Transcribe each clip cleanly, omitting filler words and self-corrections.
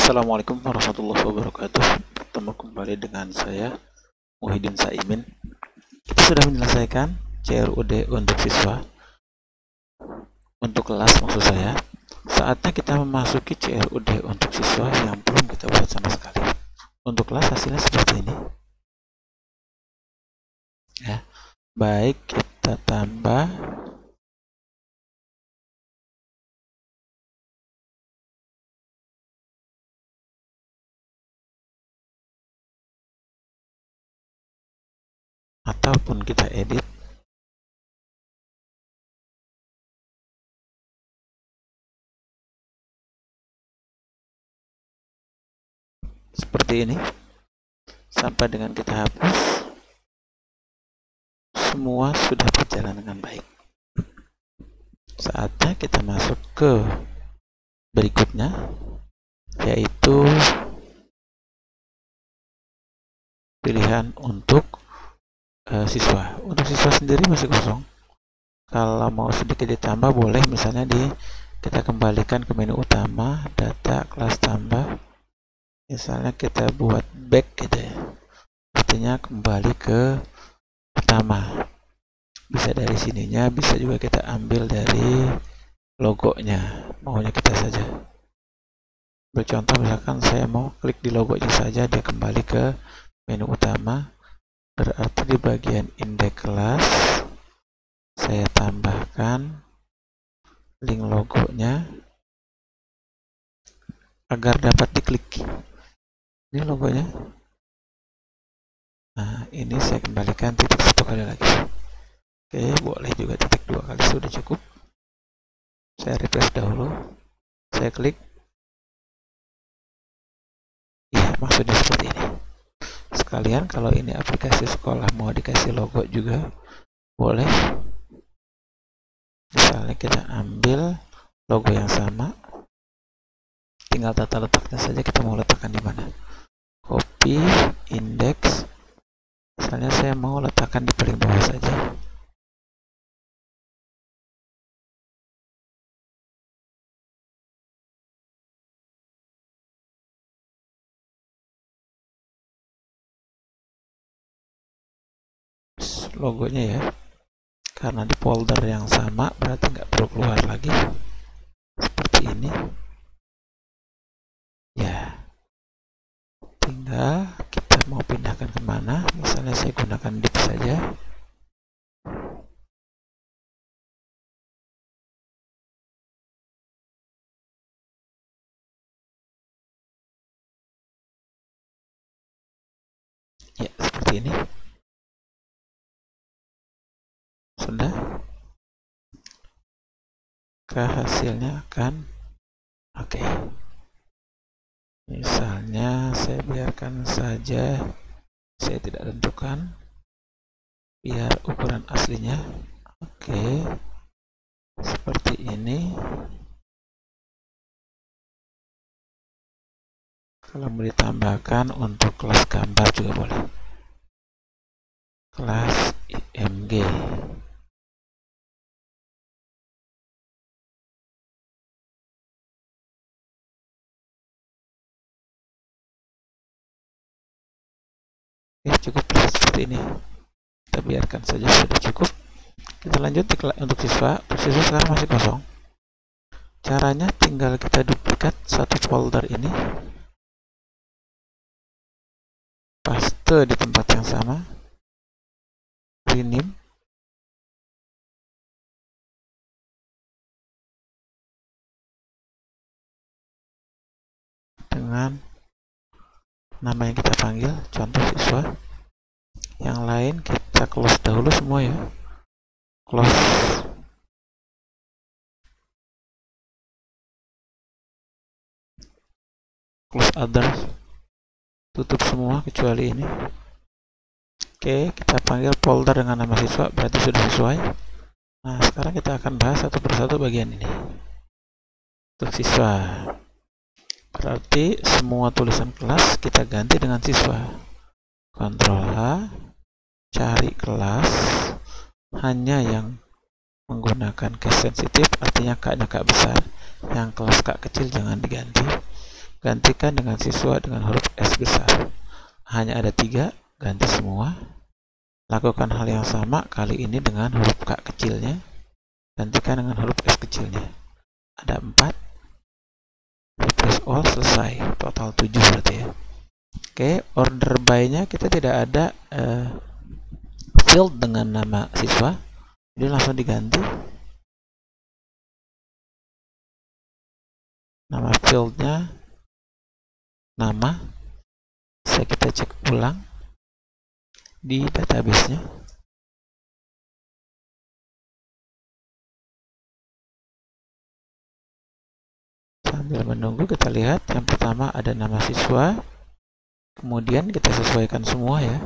Assalamualaikum warahmatullahi wabarakatuh. Bertemu kembali dengan saya Muhyiddin Saimin. Kita sudah menyelesaikan CRUD untuk siswa, untuk kelas maksud saya. Saatnya kita memasuki CRUD untuk siswa yang belum kita buat sama sekali. Untuk kelas hasilnya seperti ini. Ya, baik, kita tambah ataupun kita edit. Seperti ini. Sampai dengan kita hapus, semua sudah berjalan dengan baik. Saatnya kita masuk ke berikutnya, yaitu pilihan untuk siswa. Untuk siswa sendiri masih kosong. Kalau mau sedikit ditambah boleh, misalnya kita kembalikan ke menu utama, data, kelas tambah. Misalnya kita buat back gitu ya. Artinya kembali ke utama. Bisa dari sininya, bisa juga kita ambil dari logonya, maunya kita saja. Bercontoh misalkan saya mau klik di logonya saja, dia kembali ke menu utama. Berarti di bagian indeks kelas saya tambahkan link logonya agar dapat diklik. Ini logonya. Nah, ini saya kembalikan titik 1 kali lagi. Oke, boleh juga titik 2 kali, sudah cukup. Saya refresh dahulu. Saya klik. Ya, maksudnya seperti ini. Sekalian kalau ini aplikasi sekolah mau dikasih logo juga boleh. Misalnya kita ambil logo yang sama, tinggal tata letaknya saja, kita mau letakkan di mana. Copy, indeks. Misalnya saya mau letakkan di paling bawah saja. Logonya ya, karena di folder yang sama berarti nggak perlu keluar lagi. Seperti ini ya, tinggal kita mau pindahkan kemana. Misalnya saya gunakan div saja. Ya, seperti ini. Sudah. Hasilnya akan oke. Misalnya saya biarkan saja, saya tidak tentukan, biar ukuran aslinya oke, seperti ini. Kalau mau ditambahkan untuk kelas gambar juga boleh, kelas IMG. Cukup seperti ini, kita biarkan saja, sudah cukup. Kita lanjut untuk siswa. Siswa sekarang masih kosong. Caranya tinggal kita duplikat satu folder ini, paste di tempat yang sama, rename, dengan nama yang kita panggil, contoh siswa. Yang lain kita close dahulu semua ya, close. Close others, tutup semua kecuali ini. Oke, kita panggil folder dengan nama siswa, berarti sudah sesuai. Nah, sekarang kita akan bahas satu persatu bagian ini. Untuk siswa, berarti semua tulisan kelas kita ganti dengan siswa. Ctrl H, cari kelas, hanya yang menggunakan case sensitif, artinya K-nya K besar, yang kelas K kecil jangan diganti. gantikan dengan siswa dengan huruf S besar. Hanya ada 3, ganti semua. Lakukan hal yang sama kali ini dengan huruf K kecilnya, gantikan dengan huruf S kecilnya. Ada 4, replace all, selesai. Total 7 berarti ya. Oke, order by-nya kita tidak ada field dengan nama siswa, jadi langsung diganti. Nama fieldnya nama. Kita cek ulang di database-nya. Sambil menunggu kita lihat yang pertama ada nama siswa, kemudian kita sesuaikan semua ya.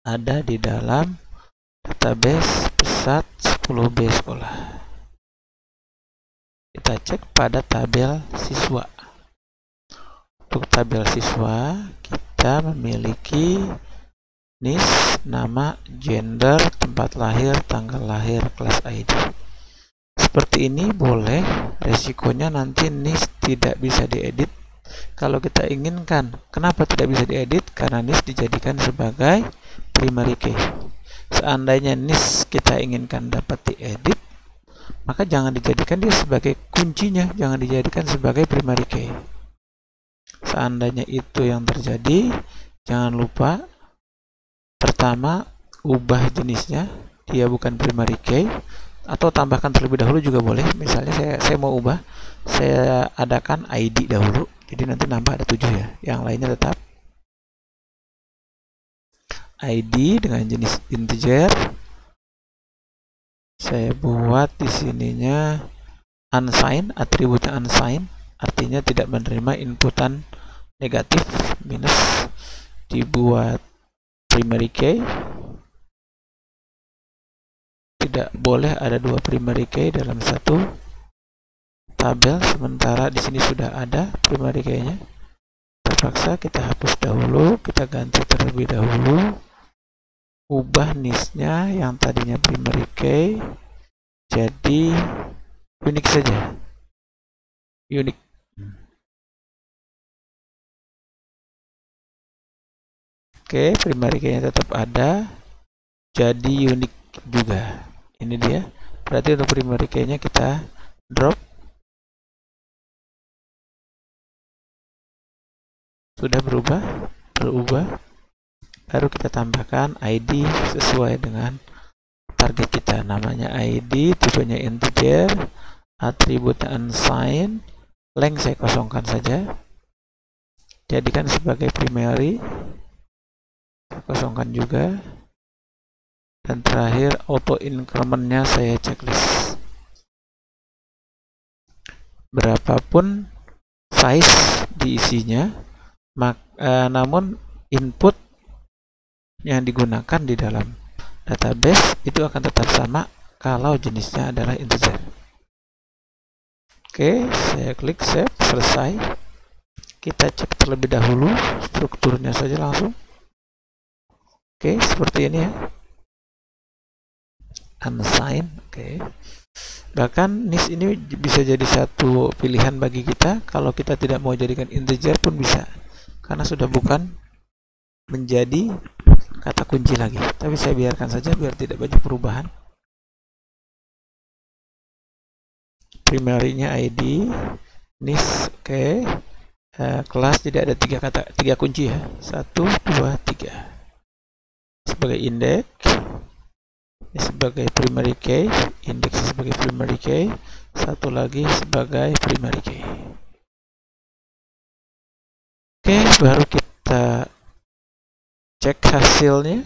Ada di dalam database Pesat 10B sekolah. Kita cek pada tabel siswa. Untuk tabel siswa kita memiliki NIS, nama, gender, tempat lahir, tanggal lahir, kelas ID. Seperti ini boleh, resikonya nanti NIS tidak bisa diedit kalau kita inginkan. Kenapa tidak bisa diedit? Karena NIS dijadikan sebagai primary key. Seandainya NIS kita inginkan dapat diedit, maka jangan dijadikan dia sebagai kuncinya, jangan dijadikan sebagai primary key. Seandainya itu yang terjadi, jangan lupa pertama ubah jenisnya, dia bukan primary key, atau tambahkan terlebih dahulu juga boleh. Misalnya saya mau ubah, saya adakan ID dahulu, jadi nanti nambah ada 7 ya, yang lainnya tetap ID dengan jenis integer. Saya buat di sininya unsigned, atributnya unsigned, artinya tidak menerima inputan negatif, minus. Dibuat primary key, tidak boleh ada 2 primary key dalam satu tabel, sementara di sini sudah ada primary key-nya. Terpaksa kita hapus dahulu, kita ganti terlebih dahulu, ubah NIS-nya yang tadinya primary key jadi unik saja, unik. Oke, primary key-nya tetap ada, jadi unik juga. Ini dia. Berarti untuk primary key-nya kita drop. Sudah berubah. Baru kita tambahkan ID sesuai dengan target kita. Namanya ID, tipenya integer, atributnya unsigned, length saya kosongkan saja. Jadikan sebagai primary. Kosongkan juga, dan terakhir auto increment-nya saya checklist. Berapapun size diisinya, namun input yang digunakan di dalam database itu akan tetap sama kalau jenisnya adalah integer. Oke, saya klik save, selesai. Kita cek terlebih dahulu strukturnya saja langsung. Oke, seperti ini ya. Unsigned. Oke. Bahkan NIS ini bisa jadi satu pilihan bagi kita. Kalau kita tidak mau jadikan integer pun bisa, karena sudah bukan menjadi kata kunci lagi. Tapi saya biarkan saja biar tidak banyak perubahan. Primary-nya ID, NIS, oke. Kelas tidak ada 3 kunci ya. 1, 2, 3. Sebagai index, sebagai primary key, index sebagai primary key, satu lagi sebagai primary key. Oke, baru kita cek hasilnya.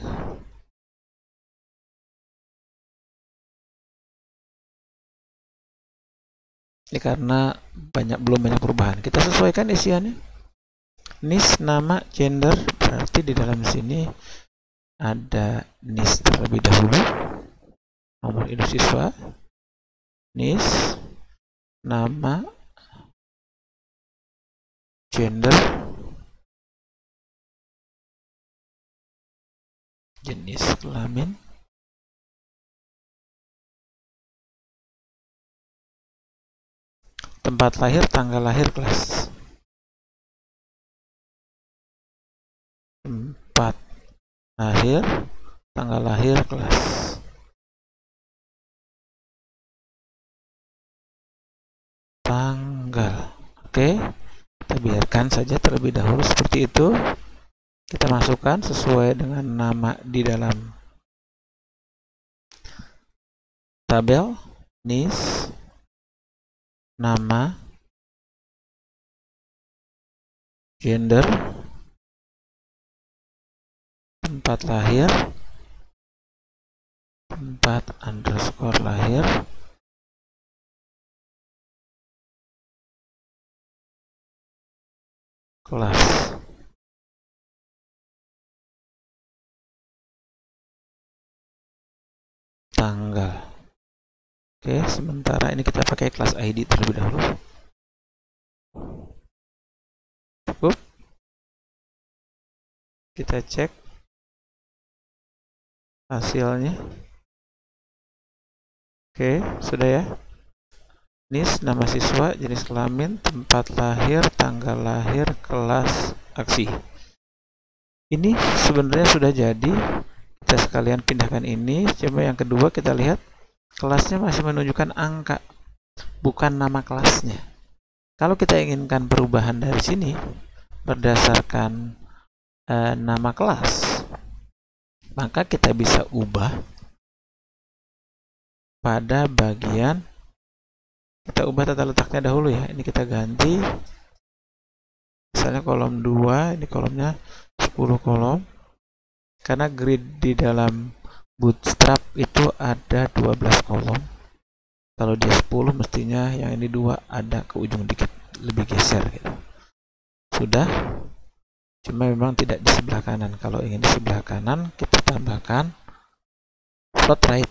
Ini karena belum banyak perubahan. Kita sesuaikan isiannya. NIS, nama, gender, berarti di dalam sini ada NIS terlebih dahulu, nomor induk siswa, NIS, nama, gender, jenis kelamin, tempat lahir, tanggal lahir, kelas. lahir, tanggal lahir, kelas. Tanggal. Oke, kita biarkan saja terlebih dahulu seperti itu. Kita masukkan sesuai dengan nama di dalam tabel, NIS, nama, gender, tempat lahir, tempat underscore lahir, kelas. Tanggal. Oke, sementara ini kita pakai kelas ID terlebih dahulu. Cukup. Kita cek hasilnya. Oke, sudah ya. NIS, nama siswa, jenis kelamin, tempat lahir, tanggal lahir, kelas, aksi. Ini sebenarnya sudah jadi. Kita sekalian pindahkan ini. Coba yang kedua kita lihat kelasnya masih menunjukkan angka, bukan nama kelasnya. Kalau kita inginkan perubahan dari sini berdasarkan nama kelas, maka kita bisa ubah pada bagian, kita ubah tata letaknya dahulu ya. Ini kita ganti, misalnya kolom 2, ini kolomnya 10 kolom. Karena grid di dalam Bootstrap itu ada 12 kolom. Kalau dia 10 mestinya yang ini 2 ada ke ujung dikit, lebih geser gitu. Sudah. Cuma memang tidak di sebelah kanan. Kalau ingin di sebelah kanan, kita tambahkan float right.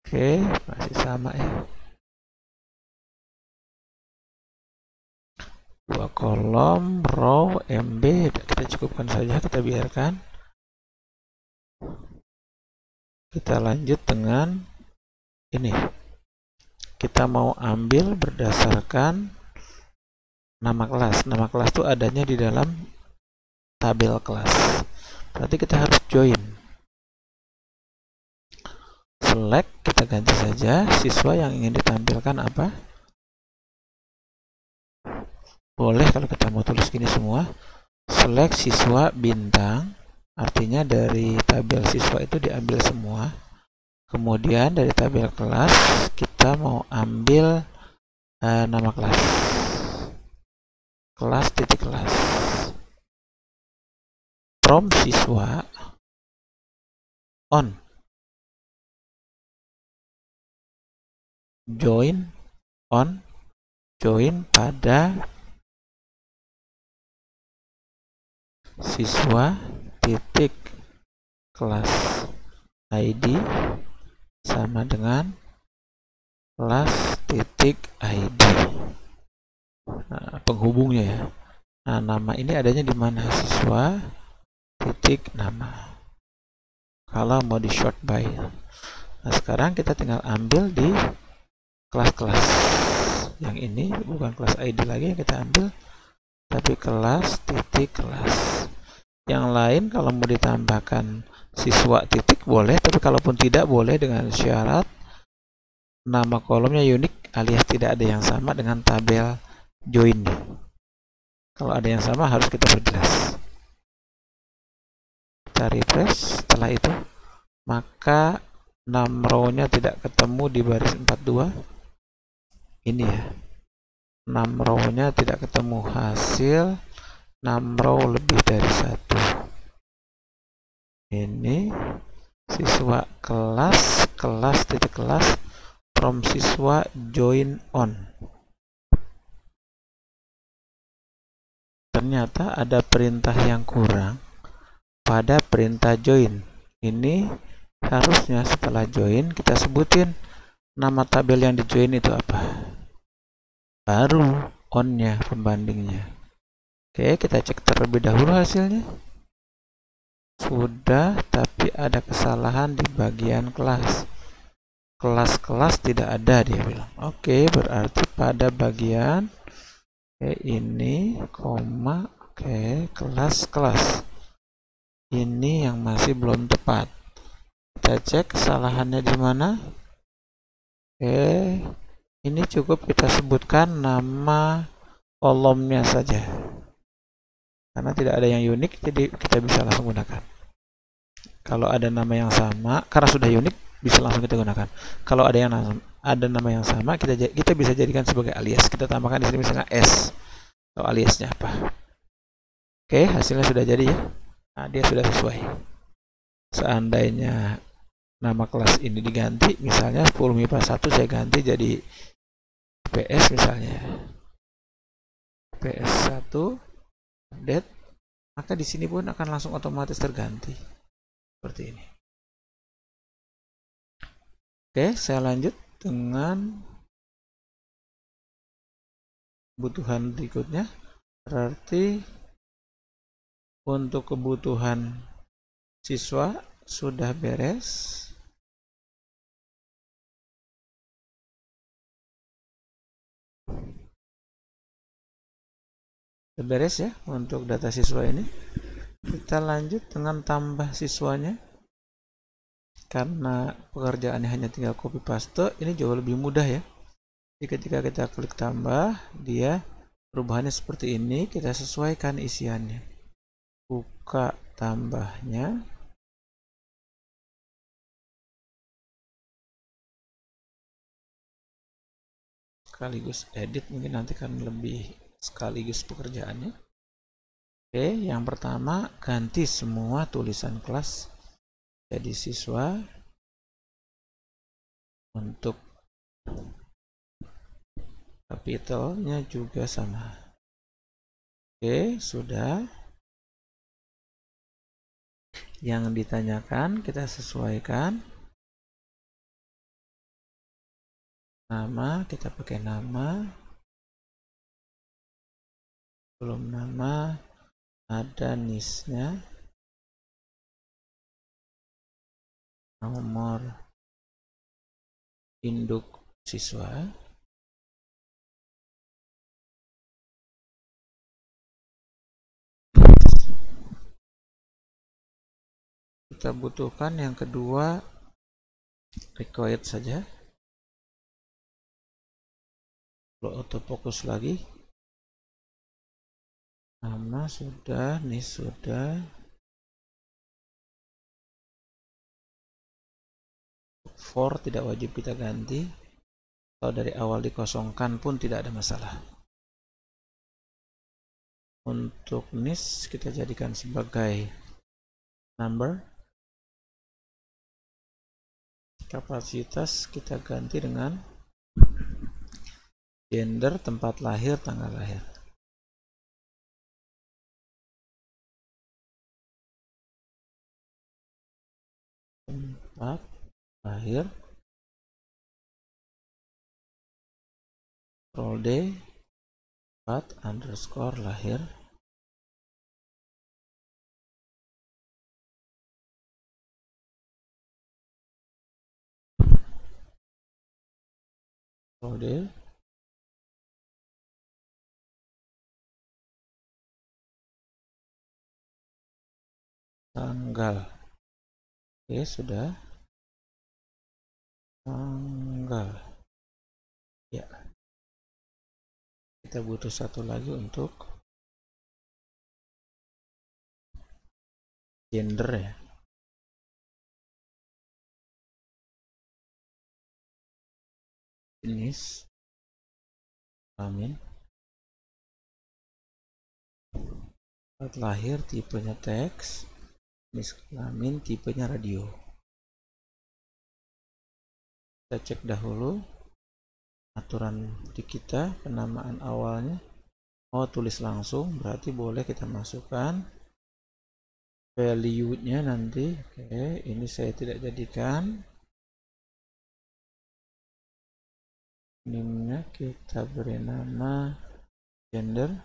Oke, masih sama ya. 2 kolom, row, MB, kita cukupkan saja, kita biarkan. Kita lanjut dengan ini. Kita mau ambil berdasarkan nama kelas. Nama kelas itu adanya di dalam tabel kelas. Berarti kita harus join. Select, kita ganti saja siswa yang ingin ditampilkan apa. Boleh kalau kita mau tulis gini semua. Select siswa bintang, artinya dari tabel siswa itu diambil semua. Kemudian dari tabel kelas kita mau ambil nama kelas. Kelas titik kelas. From siswa on. Join on. Join pada siswa titik kelas ID sama dengan kelas titik ID. Nah, penghubungnya ya. Nah, nama ini adanya di mana? Siswa titik nama. Kalau mau di short by. Nah, sekarang kita tinggal ambil di kelas-kelas. Yang ini bukan kelas ID lagi yang kita ambil, tapi kelas titik kelas. Yang lain kalau mau ditambahkan siswa titik boleh, tapi kalaupun tidak boleh dengan syarat nama kolomnya unik alias tidak ada yang sama dengan tabel join. Kalau ada yang sama harus kita perjelas. Kita refresh, setelah itu maka 6 row-nya tidak ketemu di baris 42. Ini ya. 6 row-nya tidak ketemu, hasil 6 row lebih dari 1. Ini siswa kelas, kelas titik kelas, from siswa join on. Ternyata ada perintah yang kurang pada perintah join. Ini harusnya setelah join kita sebutin nama tabel yang di join itu apa, baru on-nya, pembandingnya. Oke, kita cek terlebih dahulu hasilnya. Sudah, tapi ada kesalahan di bagian kelas. Kelas-kelas tidak ada, dia bilang. Oke, berarti pada bagian Oke, ini koma, oke, kelas. Ini yang masih belum tepat. Kita cek kesalahannya di mana. Oke, ini cukup kita sebutkan nama kolomnya saja. Karena tidak ada yang unik, jadi kita bisa langsung gunakan. Kalau ada nama yang sama, karena sudah unik, bisa langsung kita gunakan. Kalau ada nama yang sama, kita bisa jadikan sebagai alias. Kita tambahkan di sini misalnya S atau aliasnya apa. Oke, hasilnya sudah jadi ya. Nah, dia sudah sesuai. Seandainya nama kelas ini diganti, misalnya 10 MIPA 1 saya ganti jadi PS misalnya. PS1 update, maka di sini pun akan langsung otomatis terganti. Seperti ini. Oke, saya lanjut dengan kebutuhan berikutnya. Berarti untuk kebutuhan siswa sudah beres. Sudah beres ya untuk data siswa ini. Kita lanjut dengan tambah siswanya. Karena pekerjaannya hanya tinggal copy paste, ini jauh lebih mudah ya. Jadi ketika kita klik tambah, dia perubahannya seperti ini, kita sesuaikan isiannya. Buka tambahnya. Sekaligus edit, mungkin nanti kan lebih sekaligus pekerjaannya. Oke, yang pertama ganti semua tulisan kelas jadi siswa. Untuk capitalnya juga sama. Oke, sudah. Yang ditanyakan kita sesuaikan. Nama, kita pakai nama. Belum nama, ada NIS-nya. Nomor induk siswa. Kita butuhkan yang kedua, required saja. Kalau autofocus lagi. Nama sudah, NIS sudah. For tidak wajib kita ganti. Kalau dari awal dikosongkan pun tidak ada masalah. Untuk NIS kita jadikan sebagai number. Kapasitas kita ganti dengan gender, tempat lahir, tanggal lahir. Tempat lahir, Control D, tempat underscore lahir. Control D. Tanggal. Oke, sudah. Tanggal. Ya. Kita butuh satu lagi untuk gender ya. Jenis kelamin. Tempat lahir tipenya teks. Jenis kelamin tipenya radio. Kita cek dahulu aturan di kita, penamaan awalnya. Oh, tulis langsung, berarti boleh kita masukkan value-nya nanti. Oke, ini saya tidak jadikan. Name-nya kita beri nama gender.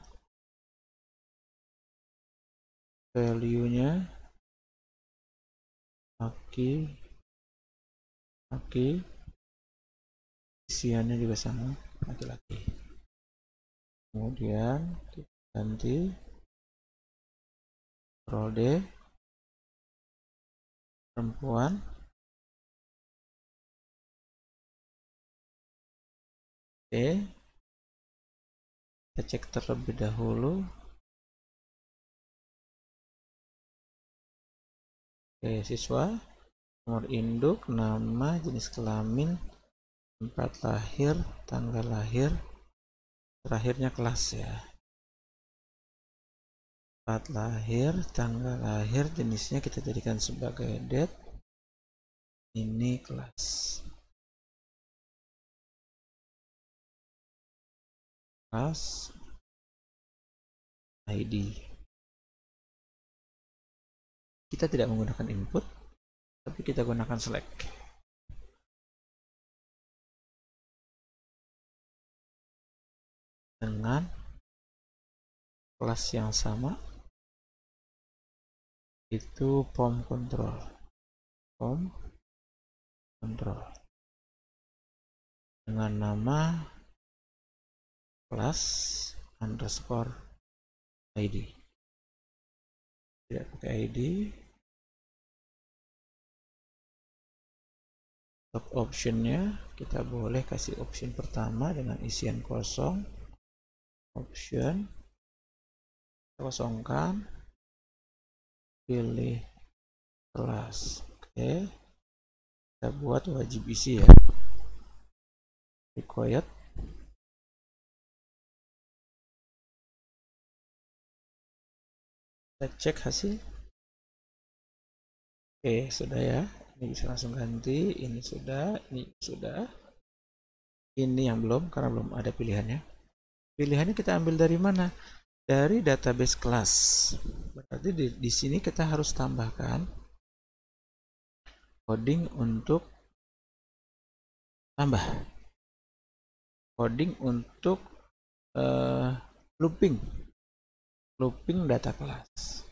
Value-nya laki. Isiannya juga sama, laki-laki. kemudian kita ganti Ctrl D, perempuan, oke, kita cek terlebih dahulu. Oke, siswa, nomor induk, nama, jenis kelamin, tempat lahir, tanggal lahir, terakhirnya kelas ya. Tempat lahir, tanggal lahir, jenisnya kita jadikan sebagai date. Ini kelas. Kelas ID. Kita tidak menggunakan input, tapi kita gunakan select. Dengan kelas yang sama, itu POM control. POM control. Dengan nama kelas underscore ID. Tidak pakai ID. Untuk optionnya kita boleh kasih option pertama dengan isian kosong, option, kosongkan, pilih kelas. Oke, kita buat wajib isi ya, required. Kita cek hasil. Oke, sudah ya. Ini bisa langsung ganti, ini sudah, ini sudah. Ini yang belum, karena belum ada pilihannya. Pilihannya kita ambil dari mana? Dari database kelas. Berarti di sini kita harus tambahkan coding untuk tambah. Coding untuk looping data kelas.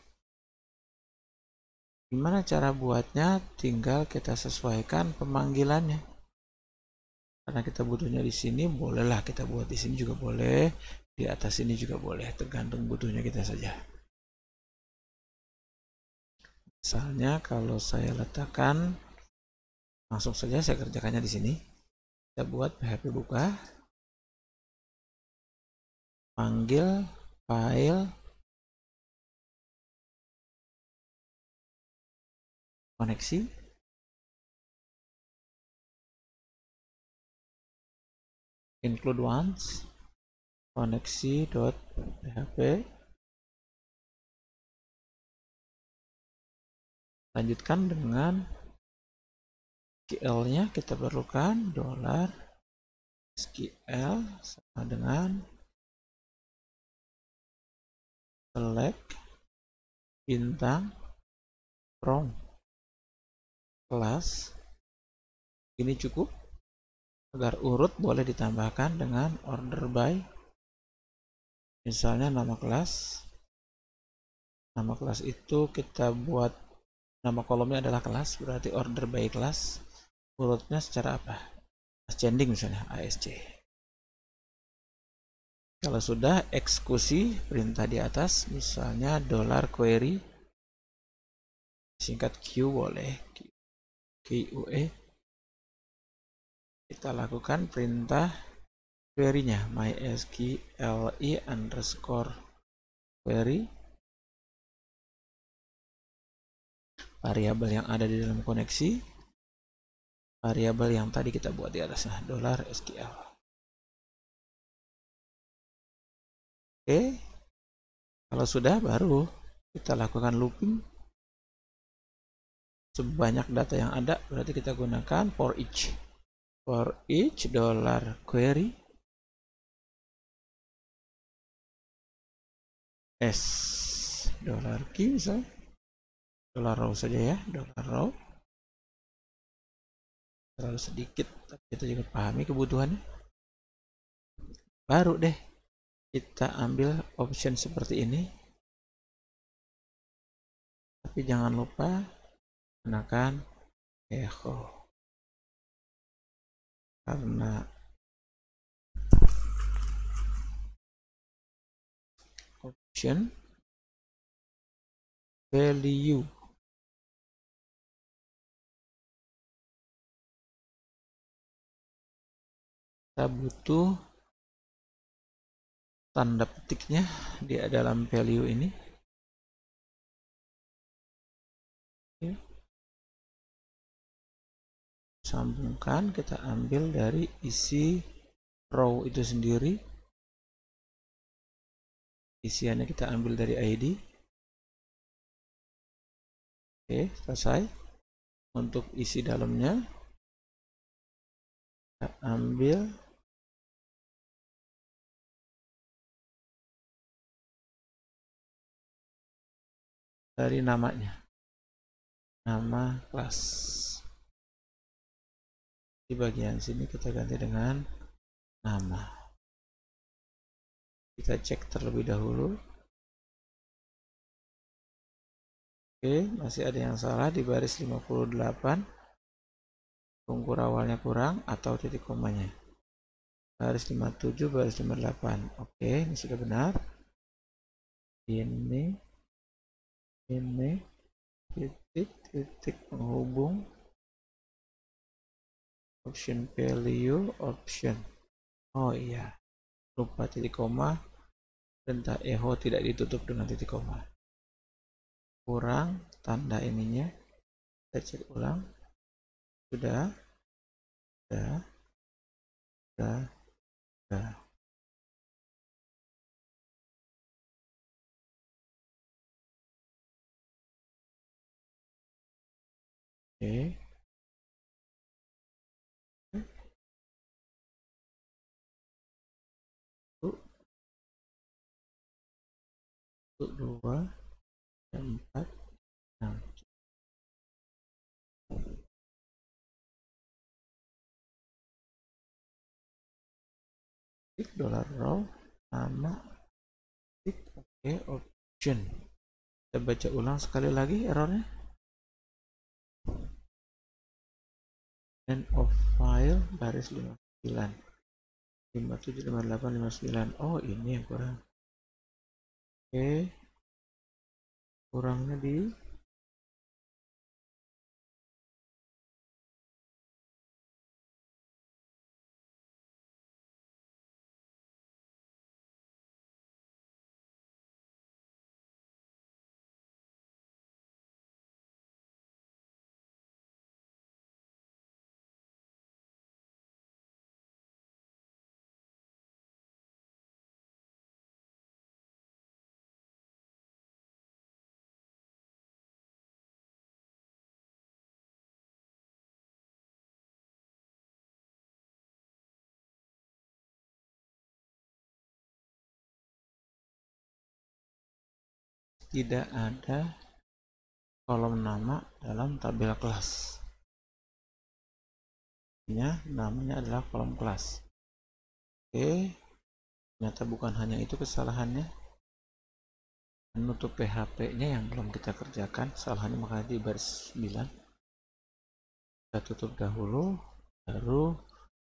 Gimana cara buatnya? Tinggal kita sesuaikan pemanggilannya. Karena kita butuhnya di sini, bolehlah kita buat di sini juga boleh, di atas ini juga boleh, tergantung butuhnya kita saja. Misalnya kalau saya letakkan, langsung saja saya kerjakannya di sini. Kita buat PHP buka, panggil file koneksi, include once, koneksi.php, lanjutkan dengan SQL-nya kita perlukan $SQL sama dengan select bintang from kelas. Ini cukup. Agar urut boleh ditambahkan dengan order by. Misalnya nama kelas. Nama kelas itu kita buat, nama kolomnya adalah kelas, berarti order by kelas. Urutnya secara apa? Ascending misalnya, ASC. Kalau sudah, eksekusi perintah di atas, misalnya $query, singkat Q boleh, QUE. Kita lakukan perintah query-nya, mysqli_query. Variabel yang ada di dalam koneksi, variabel yang tadi kita buat di atasnya, $SQL. Oke, kalau sudah baru kita lakukan looping sebanyak data yang ada, berarti kita gunakan for each $query s $key misalnya, $row saja ya, $row. Terlalu sedikit, tapi kita juga pahami kebutuhannya. Baru deh kita ambil option seperti ini, tapi jangan lupa gunakan echo, karena option value. Kita butuh tanda petiknya di dalam value ini. Sambungkan, kita ambil dari isi row itu sendiri. Isiannya kita ambil dari ID. Oke, selesai. Untuk isi dalamnya kita ambil dari namanya, nama kelas. Di bagian sini kita ganti dengan nama. Kita cek terlebih dahulu. Oke, masih ada yang salah di baris 58. Tunggu awalnya kurang atau titik komanya. Baris 57, baris 58. Oke, ini sudah benar. Ini titik penghubung option value option. Oh iya, lupa titik koma, perintah echo tidak ditutup dengan titik koma. Kurang tanda ininya. Kita cek ulang. Sudah. Oke. Untuk 2, 4, 6. Klik $row nama klik oke option. Kita baca ulang sekali lagi errornya. End of file baris 59, 57, 58, 59. Oh, ini yang kurang. Oke, kurangnya di tidak ada kolom nama dalam tabel kelas. Namanya adalah kolom kelas. Oke, ternyata bukan hanya itu kesalahannya. Menutup PHP-nya yang belum kita kerjakan, kesalahannya makanya di baris 9. Kita tutup dahulu, baru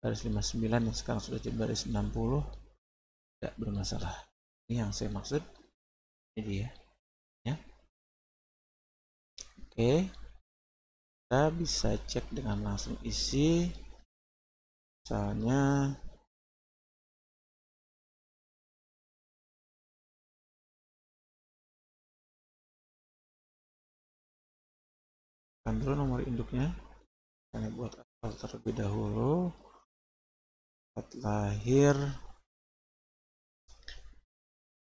baris 59 yang sekarang sudah di baris 60 tidak bermasalah. Ini yang saya maksud, ini dia ya. Oke, kita bisa cek dengan langsung isi, misalnya kan dulu nomor induknya. Saya buat asal terlebih dahulu. Tempat lahir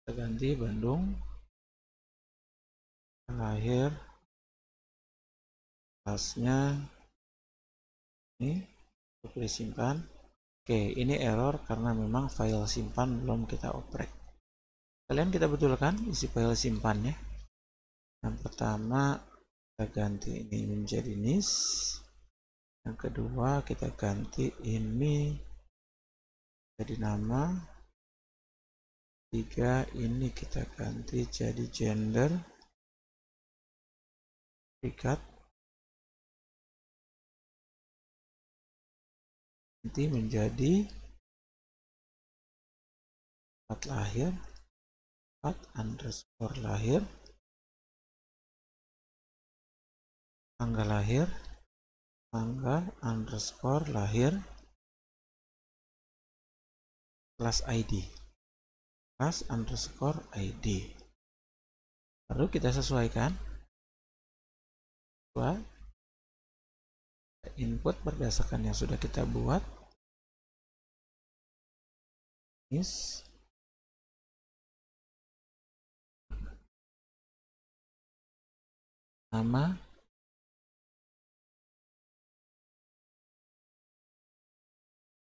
kita ganti Bandung. Lahir, kelasnya ini, pilih simpan. Oke, ini error karena memang file simpan belum kita oprek. Kalian kita betulkan isi file simpannya. Yang pertama kita ganti ini menjadi nis. Yang kedua kita ganti ini jadi nama. 3 ini kita ganti jadi gender. Ikat. Nanti menjadi tempat lahir. 4 lahir, tanggal lahir, lahir, kelas ID, ID. Lalu kita sesuaikan input berdasarkan yang sudah kita buat. Nama,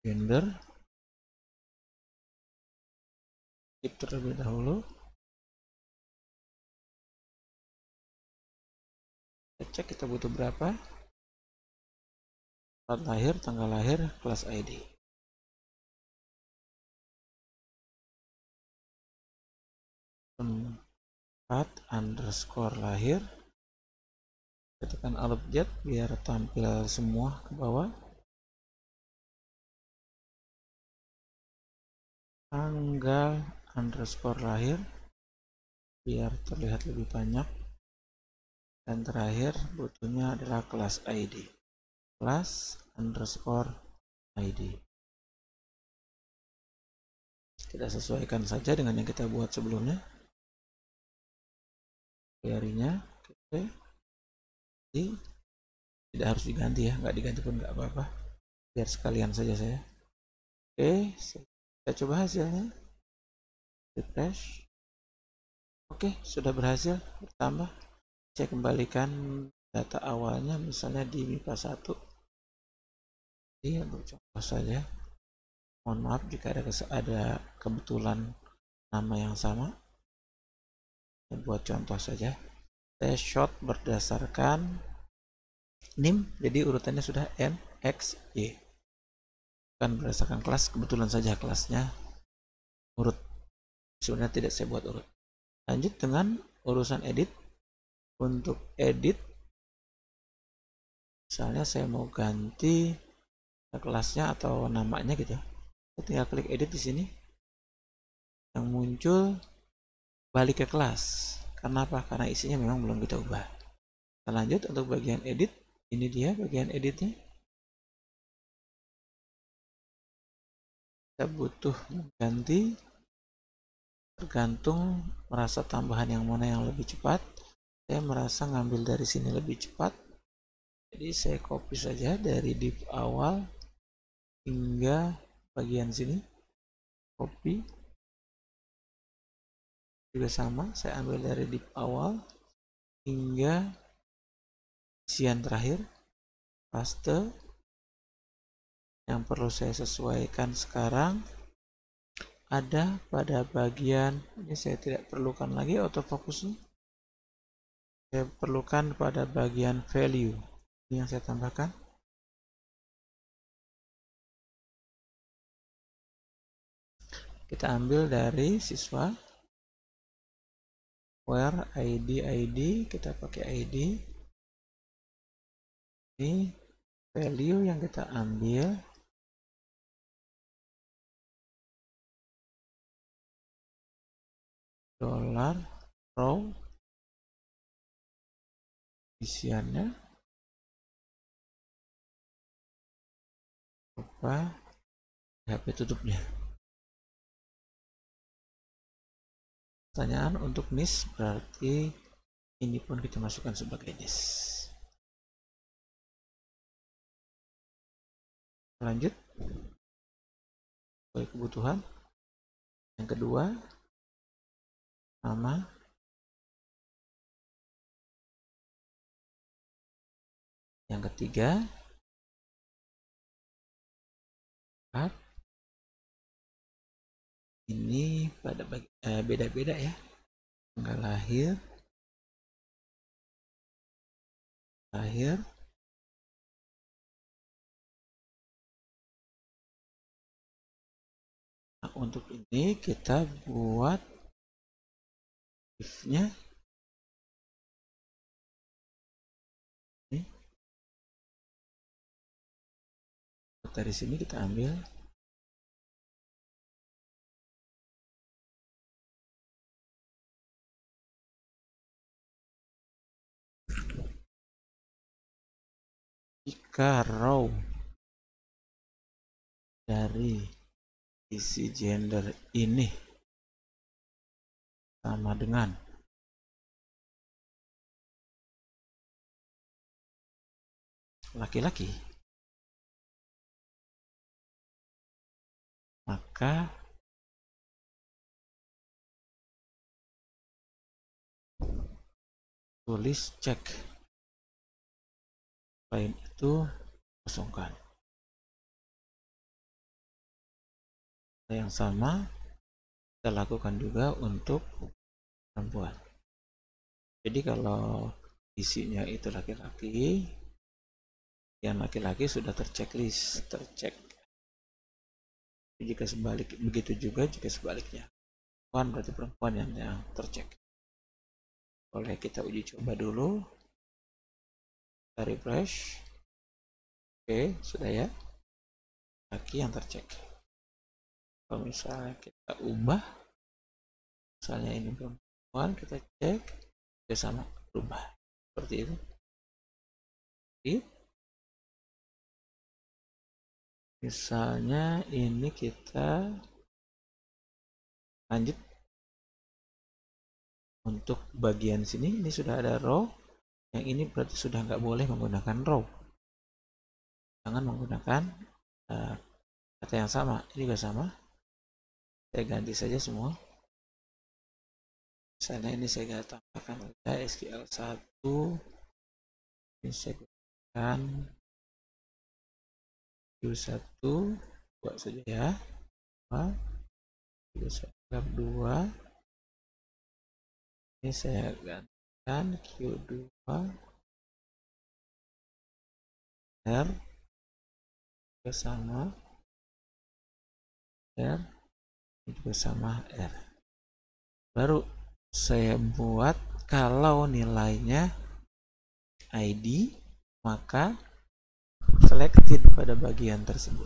gender, keep terlebih dahulu. Kita cek kita butuh berapa. Tempat lahir, tanggal lahir, kelas ID. Tempat _lahir. Tekan Alt Z biar tampil semua ke bawah. Tanggal _lahir biar terlihat lebih banyak. Dan terakhir butuhnya adalah kelas ID. Kelas _ID. Kita sesuaikan saja dengan yang kita buat sebelumnya. Harinya, oke. Jadi, tidak harus diganti ya, nggak diganti pun nggak apa-apa. Biar sekalian saja saya. Oke, kita coba hasilnya. Refresh. Oke, sudah berhasil bertambah. Saya kembalikan data awalnya misalnya di MIPA 1. Ini untuk contoh saja. Mohon maaf jika ada kebetulan nama yang sama. Buat contoh saja. Saya short berdasarkan NIM, jadi urutannya sudah N, X, Y. Bukan berdasarkan kelas, kebetulan saja kelasnya urut. Sebenarnya tidak saya buat urut. Lanjut dengan urusan edit. Untuk edit, misalnya saya mau ganti kelasnya atau namanya gitu. Saya tinggal klik edit di sini. Yang muncul balik ke kelas. Karena apa? Karena isinya memang belum kita ubah. Kita lanjut untuk bagian edit. Ini dia bagian editnya. Kita butuh mengganti, tergantung merasa tambahan yang mana yang lebih cepat. Saya merasa ngambil dari sini lebih cepat, jadi saya copy saja dari div awal hingga bagian sini, copy. Juga sama, saya ambil dari div awal hingga isian terakhir, paste. Yang perlu saya sesuaikan sekarang ada pada bagian ini, saya tidak perlukan lagi autofocusnya. Saya perlukan pada bagian value. Ini yang saya tambahkan. Kita ambil dari siswa. Where ID, kita pakai ID. Ini value yang kita ambil. $row. Isiannya apa? HP tutupnya. Pertanyaan untuk NIS berarti ini pun kita masukkan sebagai NIS. Lanjut sesuai kebutuhan. Yang kedua, nama. Yang ketiga, art. Ini pada beda-beda ya. Tanggal lahir, Nah, untuk ini kita buat if-nya ini. Dari sini kita ambil jika row dari isi gender ini sama dengan laki-laki, maka tulis cek, lain itu kosongkan. Yang sama kita lakukan juga untuk perempuan. Jadi kalau isinya itu laki-laki, yang laki-laki sudah terchecklist, tercek. Jika sebalik, begitu juga jika sebaliknya. Perempuan berarti perempuan yang tercek. Boleh kita uji coba dulu. Kita refresh. Oke, sudah ya. Laki yang tercek. Kalau misalnya kita ubah, misalnya ini perempuan, kita cek, dia sama berubah. Seperti itu. Misalnya ini kita lanjut untuk bagian sini, ini sudah ada row, yang ini berarti sudah nggak boleh menggunakan row, jangan menggunakan kata yang sama. Ini juga sama, saya ganti saja semua. Misalnya ini saya tambahkan saja SQL1, ini saya gunakan U1 buat saja ya, U1 2, ini saya gantikan Q2 R bersama R, ini juga sama R. Baru saya buat kalau nilainya ID, maka selected pada bagian tersebut.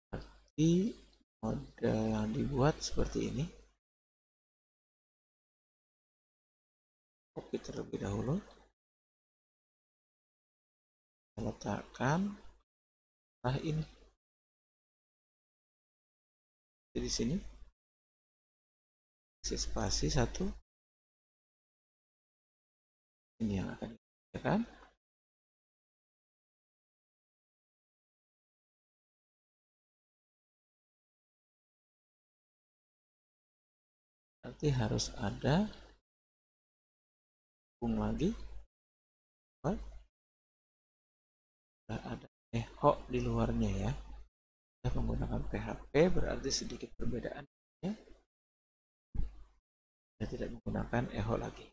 Berarti model yang dibuat seperti ini. Copy terlebih dahulu. Saya letakkan ini. Di sini isi spasi 1. Ini yang akan dikerjakan. Nanti harus ada lagi. Sudah ada echo di luarnya ya. Kita menggunakan PHP berarti sedikit perbedaannya. Kita tidak menggunakan echo lagi.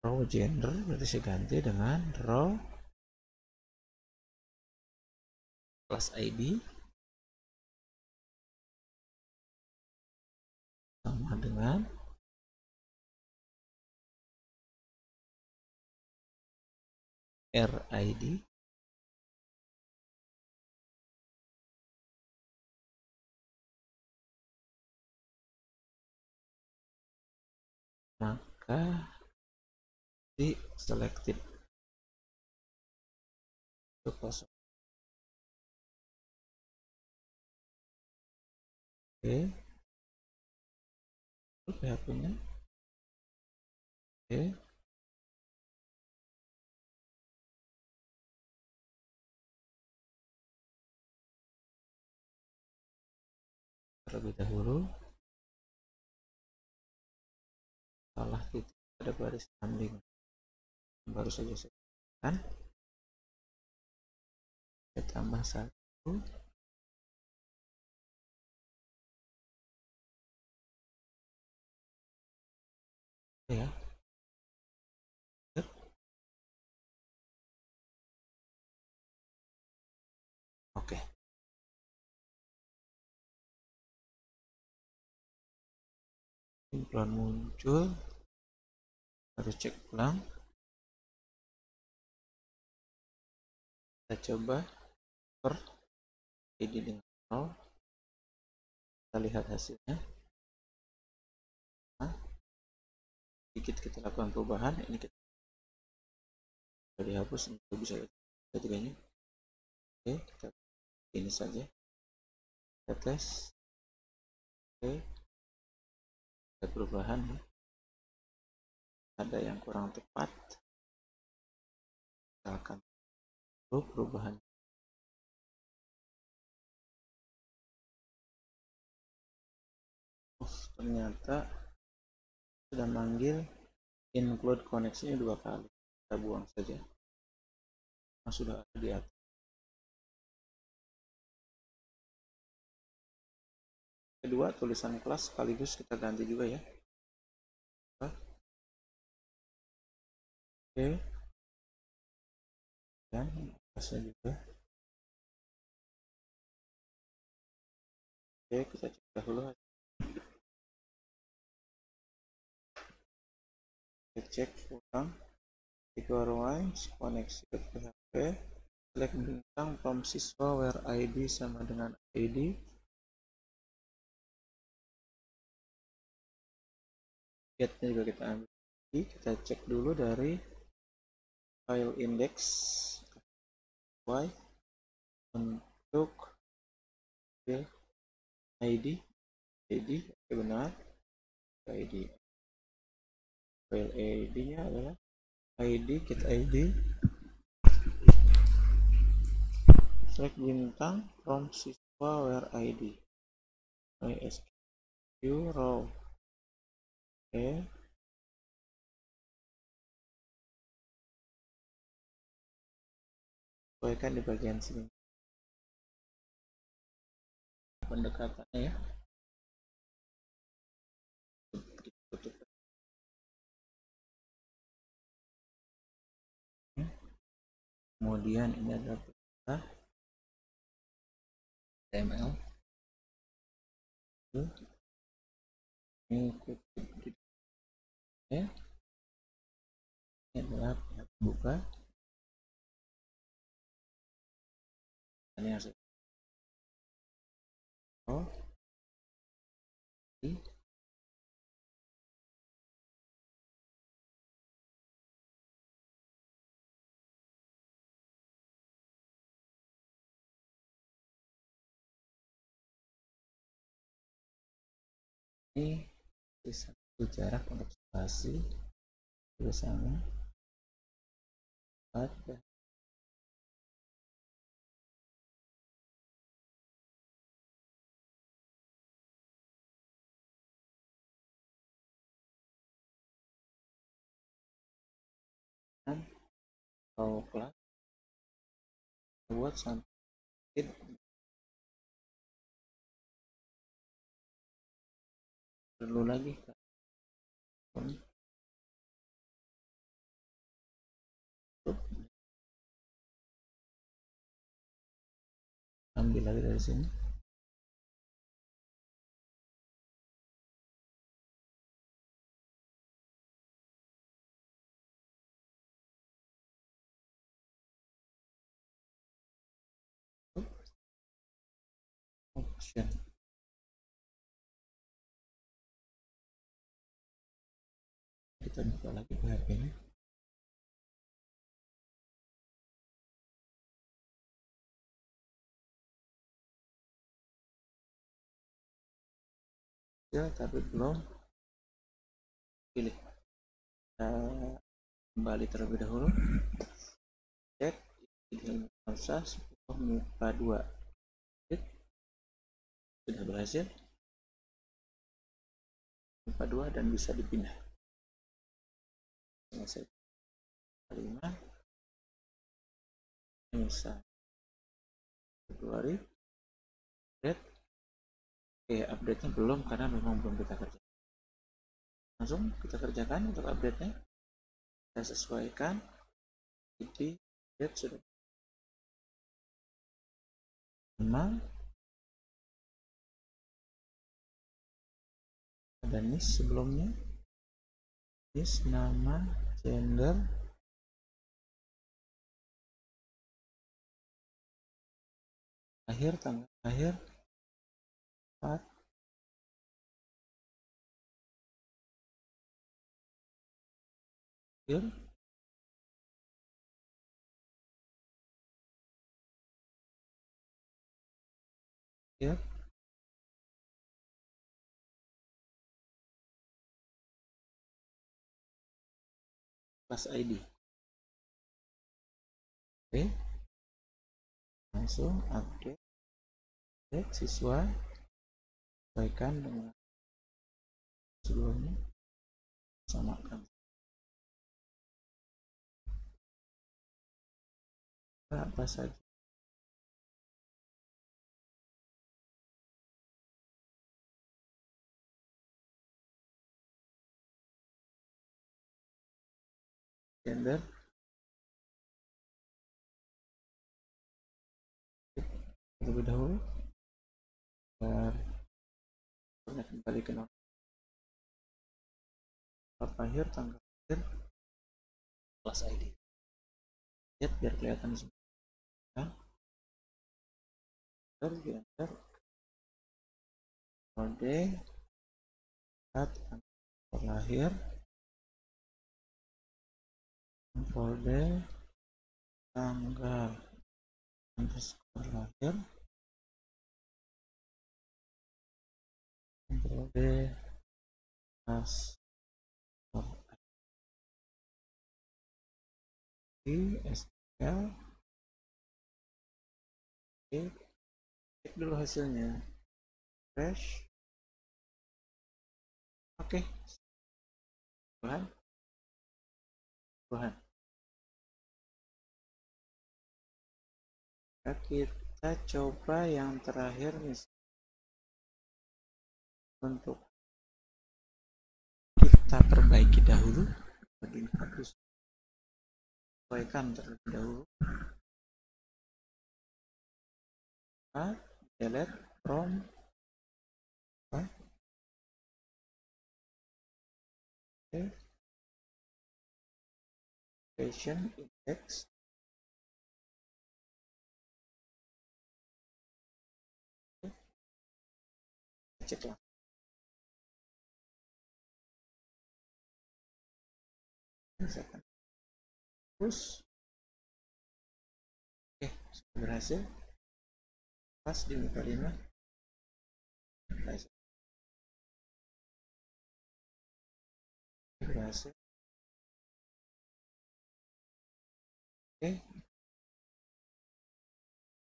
Row gender berarti saya ganti dengan row class ID sama dengan RID maka di selected itu kosong. Oke, itu PHP-nya. Oke, terlebih dahulu salah titik pada baris tanding baru saja saya tekan, saya tambah 1 ya. Oke, ini belum muncul. Harus cek ulang. Kita coba per ID dengan 0. Kita lihat hasilnya. Nah, sedikit kita lakukan perubahan. Ini kita dihapus, untuk bisa ketiganya. Oke, kita ini saja. Kita tes. Oke, ada perubahan. Ada yang kurang tepat. Misalkan perubahan. Ternyata sudah manggil include koneksinya 2 kali. Kita buang saja. Nah, sudah ada di atas. Kedua, tulisan kelas sekaligus kita ganti juga ya. Oke. Dan kelasnya juga. Oke, kita cek dahulu. Kita cek ulang. Equal lines, koneksi ke PHP. Select bintang from siswa where ID sama dengan ID. Getnya juga kita ambil. Kita cek dulu dari file index y untuk ID. Oke, benar. ID. File ID nya adalah get ID. Select bintang from siswa where ID. MySQL row. Oke. Sesuaikan di bagian sini pendekatannya ya. Tutup. Kemudian ini adalah perintah HTML. Ini kutip ya. Ini adalah pihak buka. Ini yang saya ini bisa jarak untuk spasi bersama pada atau kelas buat sampai perlu lagi ambil lagi dari sini. Option. Kita buka lagi PHP nya. Ya, tapi belum pilih. Kita kembali terlebih dahulu. Cek ini proses muka 2. Sudah berhasil muka 2 dan bisa dipindah. Selesai. 5 misal Februari update. Oke, update nya belum karena memang belum kita kerjakan. Langsung kita kerjakan untuk update nya. Kita sesuaikan id update sudah memang ada nis sebelumnya. jenis, nama, gender, lahir, tanggal lahir, tempat, ya, kelas ID. Oke, langsung update siswa, sesuaikan dengan sebelumnya, samakan apa saja. Gender, terlebih dahulu agar kembali ke nomor lahir, tanggal lahir, kelas ID. Lihat biar kelihatan semua. Gender, kode, tanggal lahir, kode, tanggal underscore lahir, kode, kelas SQL. Oke, cek dulu hasilnya, refresh. Oke, Tuhan, kita coba yang terakhir misalnya, untuk kita perbaiki dahulu, harus sesuaikan terlebih dahulu. Delete from patient index, cek lah. Misalkan terus, oke, sudah berhasil. Pas di muka 5 berhasil. Oke,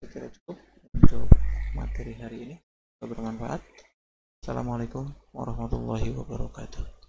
saya kira cukup untuk materi hari ini. Semoga bermanfaat. Assalamualaikum warahmatullahi wabarakatuh.